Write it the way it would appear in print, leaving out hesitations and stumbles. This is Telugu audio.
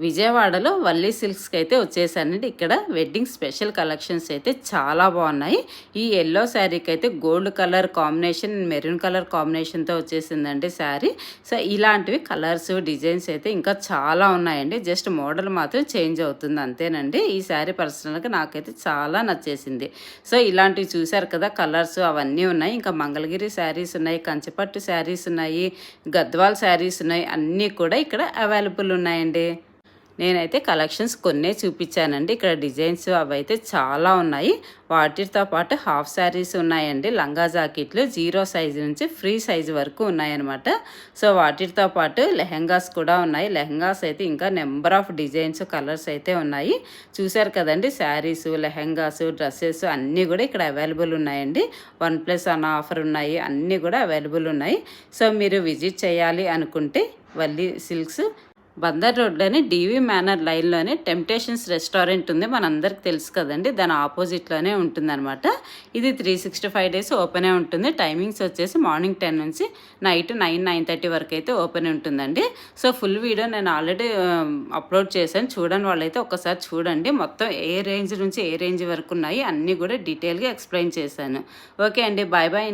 విజయవాడలో వల్లి సిల్క్స్కి అయితే వచ్చేసానండి. ఇక్కడ వెడ్డింగ్ స్పెషల్ కలెక్షన్స్ అయితే చాలా బాగున్నాయి. ఈ ఎల్లో శారీకి అయితే gold colour combination, maroon colour కాంబినేషన్తో వచ్చేసిందండి శారీ. సో ఇలాంటివి కలర్స్, డిజైన్స్ అయితే ఇంకా చాలా ఉన్నాయండి. జస్ట్ మోడల్ మాత్రం చేంజ్ అవుతుంది అంతేనండి. ఈ శారీ పర్సనల్గా నాకైతే చాలా నచ్చేసింది. సో ఇలాంటివి చూశారు కదా, కలర్స్ అవన్నీ ఉన్నాయి. ఇంకా మంగళగిరి శారీస్ ఉన్నాయి, కంచిపట్టు శారీస్ ఉన్నాయి, గద్వాల్ శారీస్ ఉన్నాయి. అన్నీ కూడా ఇక్కడ అవైలబుల్ ఉన్నాయండి. నేనైతే కలెక్షన్స్ కొన్నే చూపించానండి. ఇక్కడ డిజైన్స్ అవైతే చాలా ఉన్నాయి. వాటితో పాటు హాఫ్ శారీస్ ఉన్నాయండి, లంగా జాకెట్లు 0 సైజు నుంచి ఫ్రీ సైజు వరకు ఉన్నాయన్నమాట. సో వాటితో పాటు లెహెంగాస్ కూడా ఉన్నాయి. లెహెంగాస్ అయితే ఇంకా నెంబర్ ఆఫ్ డిజైన్స్, కలర్స్ అయితే ఉన్నాయి. చూశారు కదండి, శారీస్, లెహెంగాస్, డ్రెస్సెస్ అన్నీ కూడా ఇక్కడ అవైలబుల్ ఉన్నాయండి. 1+1 ఆఫర్ ఉన్నాయి, అన్నీ కూడా అవైలబుల్ ఉన్నాయి. సో మీరు విజిట్ చేయాలి అనుకుంటే వల్లి సిల్క్స్ బందర్ రోడ్లోని డీవీ మేనర్ లైన్లోనే టెంప్టేషన్స్ రెస్టారెంట్ ఉంది, మనందరికి తెలుసు కదండి. దాని ఆపోజిట్లోనే ఉంటుందన్నమాట. ఇది 365 డేస్ ఓపెనే ఉంటుంది. టైమింగ్స్ వచ్చేసి మార్నింగ్ 10 నుంచి నైట్ 9-9:30 వరకు అయితే ఓపెన్ ఉంటుందండి. సో ఫుల్ వీడియో నేను ఆల్రెడీ అప్లోడ్ చేశాను, చూడని వాళ్ళైతే ఒకసారి చూడండి. మొత్తం ఏ రేంజ్ నుంచి ఏ రేంజ్ వరకు ఉన్నాయి అన్నీ కూడా డీటెయిల్గా ఎక్స్ప్లెయిన్ చేశాను. ఓకే అండి, బాయ్ బాయ్ అండి.